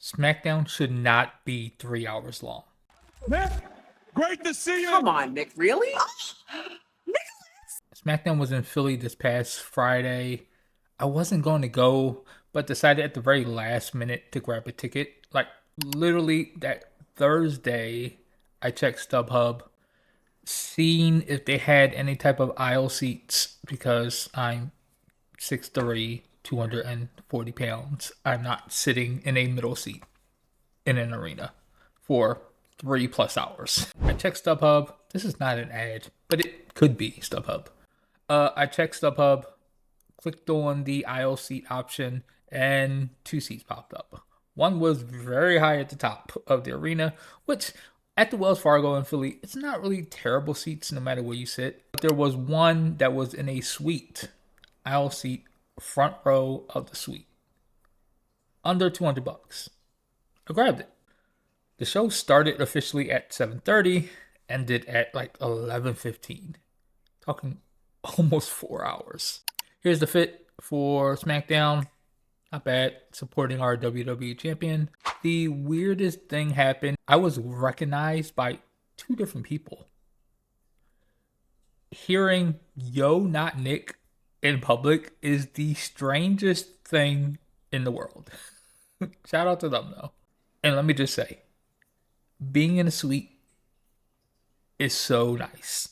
SmackDown should not be 3 hours long. Nick, great to see you. Come on, Nick, really? SmackDown was in Philly this past Friday. I wasn't going to go, but decided at the very last minute to grab a ticket. Like, literally that Thursday, I checked StubHub, seeing if they had any type of aisle seats because I'm 6'3", 240 pounds. I'm not sitting in a middle seat in an arena for 3+ hours. I checked StubHub. This is not an ad, but it could be StubHub. I checked StubHub, clicked on the aisle seat option, and 2 seats popped up. One was very high at the top of the arena, which at the Wells Fargo in Philly, it's not really terrible seats no matter where you sit. But there was one that was in a suite, aisle seat, front row of the suite. Under $200. I grabbed it. The show started officially at 7:30, ended at like 11:15. Talking almost 4 hours. Here's the fit for SmackDown. Not bad. Supporting our WWE champion. The weirdest thing happened. I was recognized by 2 different people. Hearing "Yo, not Nick" in public is the strangest thing in the world. Shout out to them though. And let me just say, being in a suite is so nice.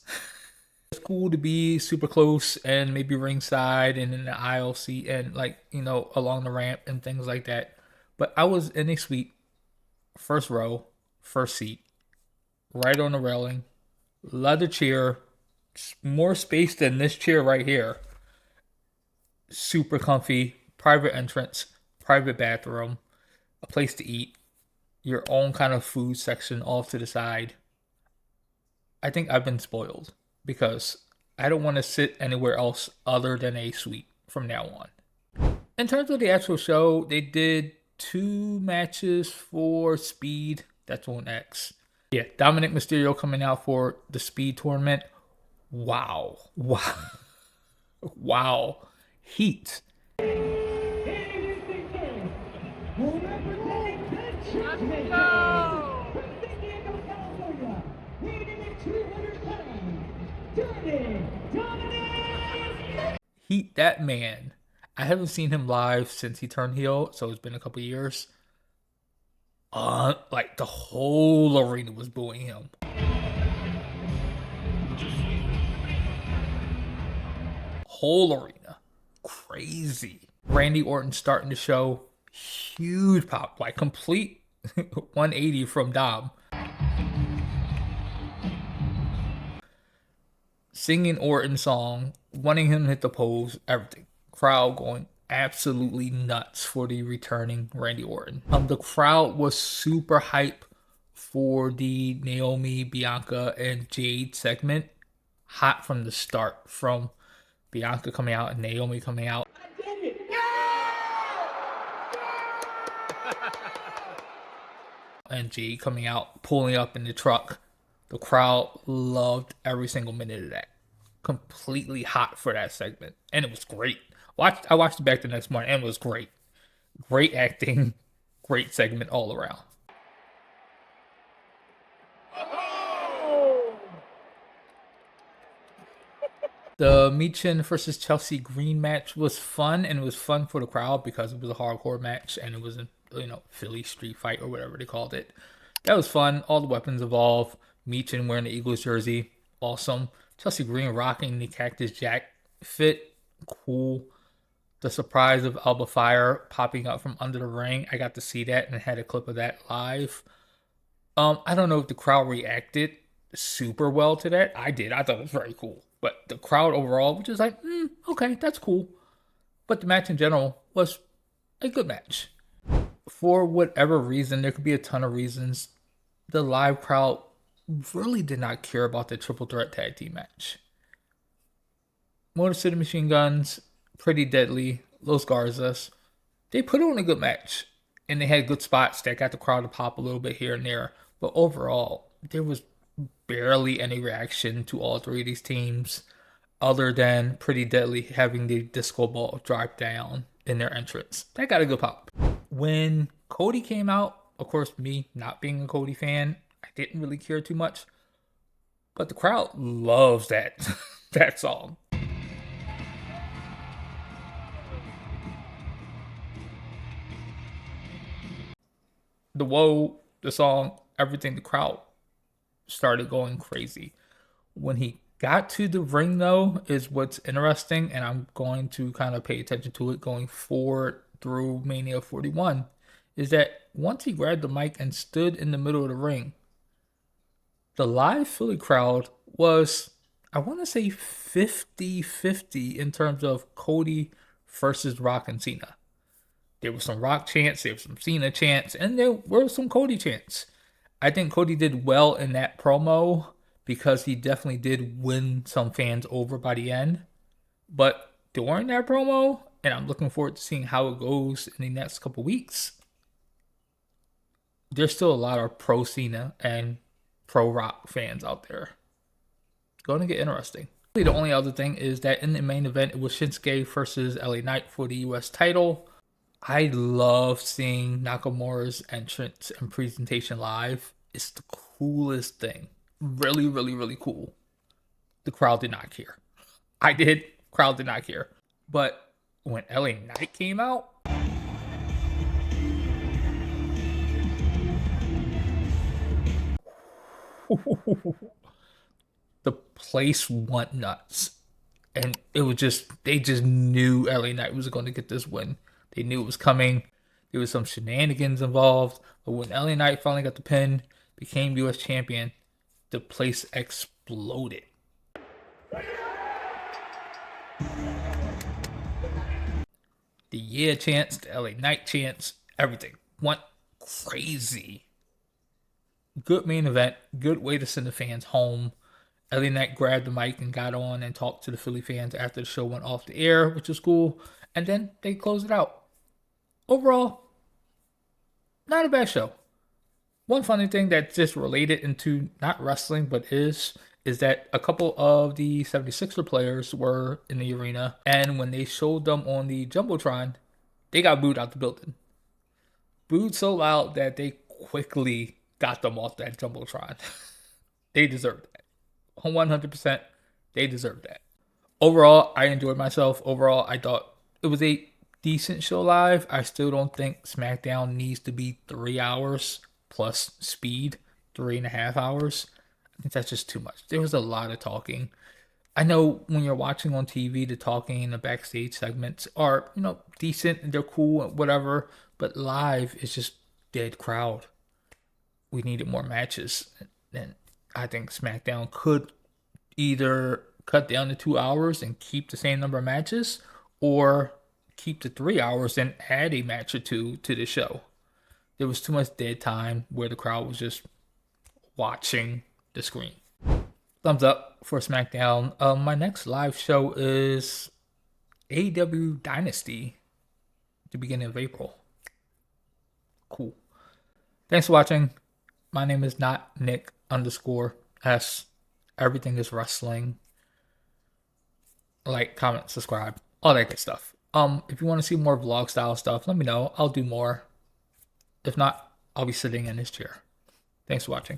It's cool to be super close and maybe ringside and in the aisle seat and along the ramp and things like that. But I was in a suite, first row, first seat, right on the railing, leather chair, more space than this chair right here. Super comfy, private entrance, private bathroom, a place to eat, your own kind of food section off to the side. I think I've been spoiled because I don't want to sit anywhere else other than a suite from now on. In terms of the actual show, they did 2 matches for Speed. That's on X. Yeah, Dominic Mysterio coming out for the Speed tournament. Wow. Wow. Heat. Heat, that man. I haven't seen him live since he turned heel, so it's been a couple years. Like the whole arena was booing him. Whole arena. Crazy. Randy Orton starting the show. Huge pop, like complete 180 from Dom. Singing Orton's song, wanting him to hit the pose, everything. Crowd going absolutely nuts for the returning Randy Orton. The crowd was super hype for the Naomi, Bianca, and Jade segment. Hot from the start, from Bianca coming out and Naomi coming out. I did it! And Jade coming out, pulling up in the truck. The crowd loved every single minute of that. Completely hot for that segment. And it was great. I watched it back the next morning and it was great. Great acting. Great segment all around. The Michin versus Chelsea Green match was fun, and it was fun for the crowd because it was a hardcore match and it was a Philly street fight or whatever they called it. That was fun. All the weapons evolved. Michin wearing the Eagles jersey, awesome. Chelsea Green rocking the Cactus Jack fit, cool. The surprise of Alba Fire popping up from under the ring, I got to see that and had a clip of that live. I don't know if the crowd reacted super well to that. I did. I thought it was very cool. But the crowd overall was just like, okay, that's cool. But the match in general was a good match. For whatever reason, there could be a ton of reasons, the live crowd really did not care about the triple threat tag team match. Motor City Machine Guns, Pretty Deadly, Los Garzas, they put on a good match. And they had good spots that got the crowd to pop a little bit here and there. But overall, there was barely any reaction to all 3 of these teams other than Pretty Deadly having the disco ball drop down in their entrance. That got a good pop. When Cody came out. Of course, me not being a Cody fan, I didn't really care too much. But the crowd loves that that song. The whoa, the song, everything, the crowd started going crazy. When he got to the ring, though, is what's interesting, and I'm going to kind of pay attention to it going forward through Mania 41, is that once he grabbed the mic and stood in the middle of the ring, the live Philly crowd was, I want to say 50-50 in terms of Cody versus Rock and Cena. There was some Rock chants, there was some Cena chants, and there were some Cody chants. I think Cody did well in that promo because he definitely did win some fans over by the end. But during that promo, and I'm looking forward to seeing how it goes in the next couple weeks, there's still a lot of pro Cena and pro Rock fans out there. Going to get interesting. The only other thing is that in the main event, it was Shinsuke versus LA Knight for the US title. I love seeing Nakamura's entrance and presentation live. It's the coolest thing. Really, really, really cool. The crowd did not care. I did. Crowd did not care. But when LA Knight came out, the place went nuts. And it was just, they just knew LA Knight was going to get this win. They knew it was coming. There was some shenanigans involved. But when LA Knight finally got the pin, became US champion, the place exploded. The yeah chants, the LA Knight chants, everything went crazy. Good main event, good way to send the fans home. LA Knight grabbed the mic and got on and talked to the Philly fans after the show went off the air, which was cool. And then they closed it out. Overall, not a bad show. One funny thing that's just related into not wrestling, but is that a couple of the 76er players were in the arena, and when they showed them on the Jumbotron, they got booed out the building. Booed so loud that they quickly got them off that Jumbotron. They deserved that. 100%, they deserved that. Overall, I enjoyed myself. Overall, I thought it was a decent show live. I still don't think SmackDown needs to be 3 hours plus speed, 3.5 hours. I think that's just too much. There was a lot of talking. I know when you're watching on TV, the talking and the backstage segments are, decent and they're cool and whatever, but live is just dead crowd. We needed more matches. And I think SmackDown could either cut down to 2 hours and keep the same number of matches, or keep the 3 hours and add a match or two to the show. There was too much dead time where the crowd was just watching the screen. Thumbs up for SmackDown. My next live show is AEW Dynasty at the beginning of April. Cool. Thanks for watching. My name is not Nick_S. Everything is wrestling. Like, comment, subscribe, all that good stuff. If you want to see more vlog style stuff, let me know. I'll do more. If not, I'll be sitting in this chair. Thanks for watching.